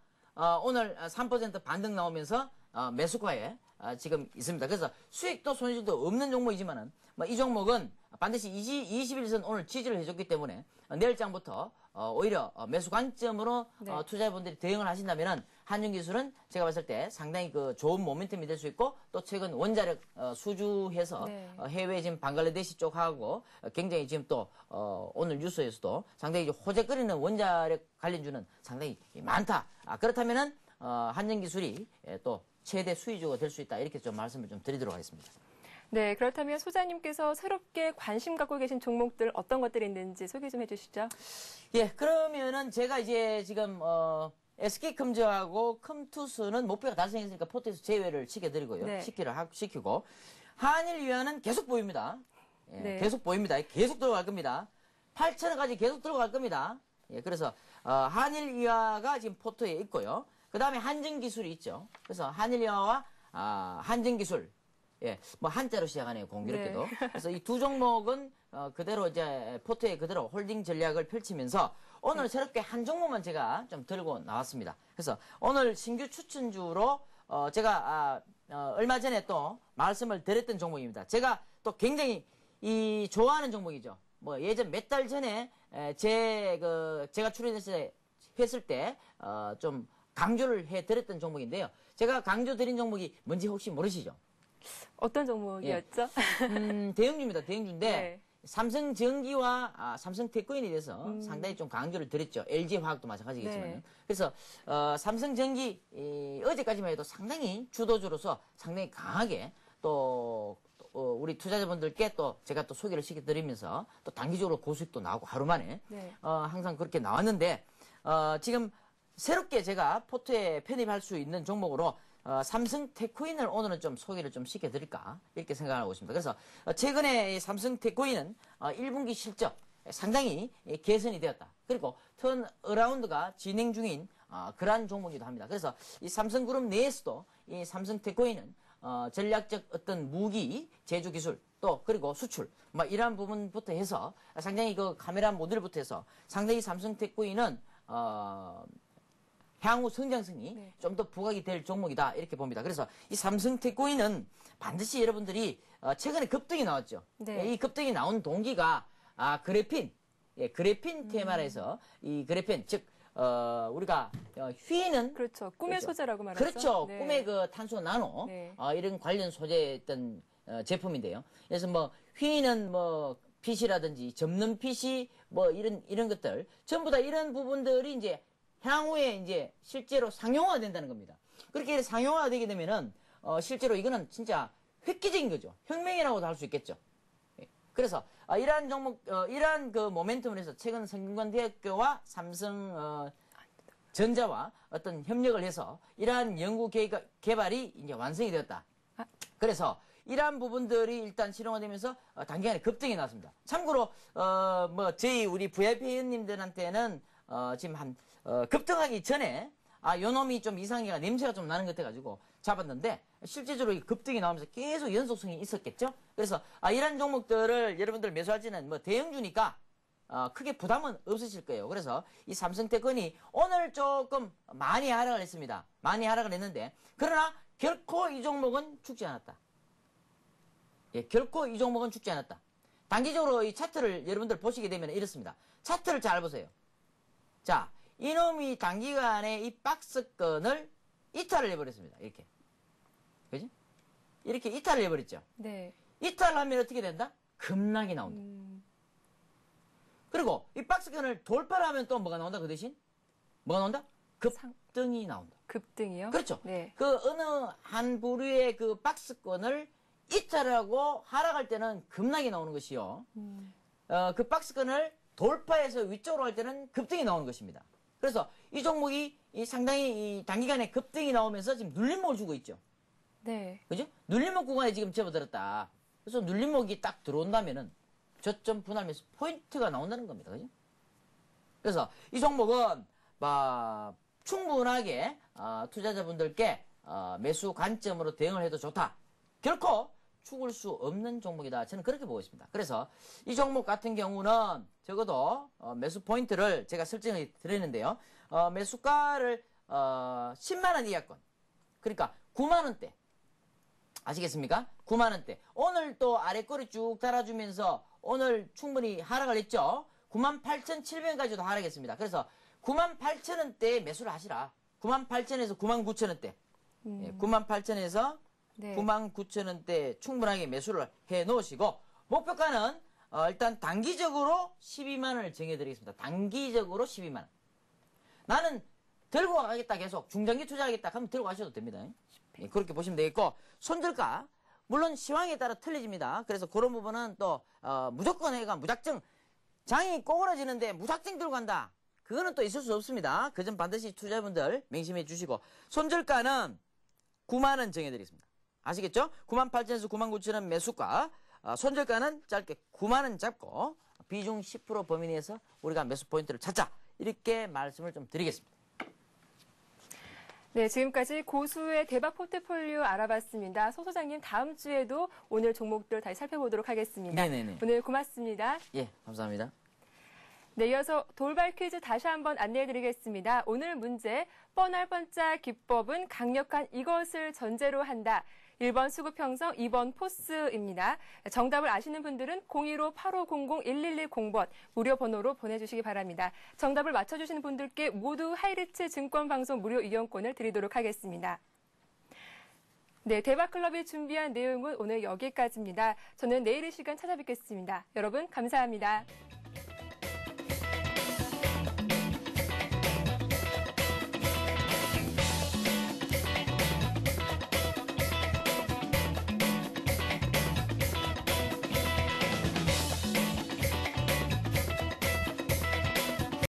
오늘 3% 반등 나오면서 매수가에 지금 있습니다. 그래서 수익도 손실도 없는 종목이지만은 이 종목은 반드시 20일선 오늘 지지를 해줬기 때문에 내일장부터 오히려 매수 관점으로 투자자분들이 대응을 하신다면은 한전기술은 제가 봤을 때 상당히 좋은 모멘텀이 될 수 있고 또 최근 원자력 수주해서 해외 지금 방글라데시 쪽하고 굉장히 지금 또 오늘 뉴스에서도 상당히 호재거리는 원자력 관련주는 상당히 많다. 그렇다면은 한전기술이 또 최대 수혜주가 될 수 있다. 이렇게 좀 말씀을 좀 드리도록 하겠습니다. 네, 그렇다면 소장님께서 새롭게 관심 갖고 계신 종목들 어떤 것들이 있는지 소개 좀 해주시죠. 예, 그러면은 제가 이제 지금 SK컴즈하고 컴투스는 목표가 달성했으니까 포트에서 제외를 시켜드리고요. 시키고 한일위안은 계속 보입니다. 예, 계속 보입니다. 계속 들어갈 겁니다. 8,000원까지 계속 들어갈 겁니다. 예, 그래서 한일위아가 지금 포트에 있고요. 그 다음에 한전기술이 있죠. 그래서 한일위아와 한전기술 뭐 한자로 시작하네요. 공교롭게도. 그래서 이 두 종목은 그대로 이제 포트에 그대로 홀딩 전략을 펼치면서 오늘 새롭게 한 종목만 제가 좀 들고 나왔습니다. 그래서 오늘 신규 추천주로 제가 얼마 전에 또 말씀을 드렸던 종목입니다. 제가 또 굉장히 좋아하는 종목이죠. 뭐 예전 몇 달 전에 제가 출연했을 때 좀 강조를 해드렸던 종목인데요. 제가 강조 드린 종목이 뭔지 혹시 모르시죠? 어떤 종목이었죠? 대형주입니다. 대형주인데 삼성전기와 삼성테크인에 대해서 상당히 좀 강조를 드렸죠. LG화학도 마찬가지겠지만. 그래서 삼성전기 어제까지만 해도 상당히 주도주로서 상당히 강하게 또 우리 투자자분들께 또 제가 또 소개를 시켜드리면서 또 단기적으로 고수익도 나오고 하루 만에 항상 그렇게 나왔는데 지금 새롭게 제가 포트에 편입할 수 있는 종목으로 삼성테크인을 오늘은 좀 소개를 좀 시켜드릴까 이렇게 생각하고 있습니다. 그래서 최근에 삼성테크인은 1분기 실적 상당히 개선이 되었다. 그리고 턴어라운드가 진행 중인 그러한 종목이기도 합니다. 그래서 이 삼성그룹 내에서도 이 삼성테크인은 전략적 어떤 무기, 제조 기술 또 그리고 수출 뭐 이러한 부분부터 해서 상당히 카메라 모듈부터 해서 상당히 삼성테크인은 향후 성장성이 좀 더 부각이 될 종목이다 이렇게 봅니다. 그래서 이 삼성테크인은 반드시 여러분들이 최근에 급등이 나왔죠. 이 급등이 나온 동기가 그래핀 테마에서 이 그래핀 즉 우리가 휘는 그렇죠. 꿈의 소재라고 말하죠. 그렇죠. 꿈의 탄소 나노 이런 관련 소재였던 제품인데요. 그래서 뭐 휘는 뭐 핏이라든지 접는 핏이 뭐 이런 것들 전부 다 이런 부분들이 이제 향후에 이제 실제로 상용화 된다는 겁니다. 그렇게 상용화 되게 되면은 실제로 이거는 진짜 획기적인 거죠. 혁명이라고도 할 수 있겠죠. 그래서 이러한 종목, 이러한 모멘텀을 해서 최근 성균관대학교와 삼성 전자와 어떤 협력을 해서 이러한 연구 개발이 이제 완성이 되었다. 그래서 이러한 부분들이 일단 실용화되면서 단기간에 급등이 나왔습니다. 참고로 우리 VIP 회원님들한테는 지금 급등하기 전에 요 놈이 좀 이상해가 냄새가 좀 나는 것 같아가지고 잡았는데 실제적으로 이 급등이 나오면서 계속 연속성이 있었겠죠. 그래서 이런 종목들을 여러분들 매수할지는 뭐 대형주니까 크게 부담은 없으실 거예요. 그래서 이 삼성테크인이 오늘 조금 많이 하락을 했습니다. 많이 하락을 했는데 그러나 결코 이 종목은 죽지 않았다. 결코 이 종목은 죽지 않았다. 단기적으로 이 차트를 여러분들 보시게 되면 이렇습니다. 차트를 잘 보세요. 자, 이놈이 단기간에 이 박스권을 이탈을 해버렸습니다. 이렇게. 그지? 이렇게 이탈을 해버렸죠. 네. 이탈하면 어떻게 된다? 급락이 나온다. 그리고 이 박스권을 돌파를 하면 또 뭐가 나온다? 그 대신? 뭐가 나온다? 급등이 나온다. 급등이요? 그렇죠. 네. 그 어느 한 부류의 그 박스권을 이탈하고 하락할 때는 급락이 나오는 것이요. 그 박스권을 돌파해서 위쪽으로 할 때는 급등이 나오는 것입니다. 그래서 이 종목이 상당히 단기간에 급등이 나오면서 지금 눌림목을 주고 있죠. 네. 그죠? 눌림목 구간에 지금 접어들었다. 그래서 눌림목이 딱 들어온다면은 저점 분할 매수 포인트가 나온다는 겁니다. 그죠? 그래서 이 종목은 충분하게 투자자분들께 매수 관점으로 대응을 해도 좋다. 결코 죽을 수 없는 종목이다. 저는 그렇게 보고 있습니다. 그래서 이 종목 같은 경우는 적어도 매수 포인트를 제가 설정을 드리는데요. 매수가를 10만 원 이하권. 그러니까 9만 원대. 아시겠습니까? 9만 원대. 오늘 또 아래 꼬리 쭉 달아주면서 오늘 충분히 하락을 했죠. 98,700원까지도 하락했습니다. 그래서 98,000원대에 매수를 하시라. 98,000원에서 99,000원대. 98,000원에서 네. 99,000원대 충분하게 매수를 해 놓으시고 목표가는 일단 단기적으로 12만 원을 정해드리겠습니다. 단기적으로 12만 원. 나는 들고 가겠다 계속 중장기 투자하겠다 하면 들고 가셔도 됩니다. 그렇게 보시면 되겠고 손절가 물론 시황에 따라 틀려집니다. 그래서 그런 부분은 또 무조건 해가 무작정 장이 꼬그라지는데 무작정 들고 간다. 그거는 또 있을 수 없습니다. 그 점 반드시 투자분들 맹심해 주시고 손절가는 9만 원 정해드리겠습니다. 아시겠죠? 98,000원에서 99,000원 매수가 손절가는 짧게 9만 원 잡고 비중 10% 범위 내에서 우리가 매수 포인트를 찾자. 이렇게 말씀을 좀 드리겠습니다. 네, 지금까지 고수의 대박 포트폴리오 알아봤습니다. 소 소장님, 다음 주에도 오늘 종목들 다시 살펴보도록 하겠습니다. 네네네. 오늘 고맙습니다. 예, 감사합니다. 네, 이어서 돌발 퀴즈 다시 한번 안내해드리겠습니다. 오늘 문제, 뻔할 뻔짜 기법은 강력한 이것을 전제로 한다. 1번 수급형성, 2번 포스입니다. 정답을 아시는 분들은 015-8500-1110번 무료 번호로 보내주시기 바랍니다. 정답을 맞춰주시는 분들께 모두 하이리츠 증권방송 무료 이용권을 드리도록 하겠습니다. 네, 대박클럽이 준비한 내용은 오늘 여기까지입니다. 저는 내일 이 시간 찾아뵙겠습니다. 여러분 감사합니다.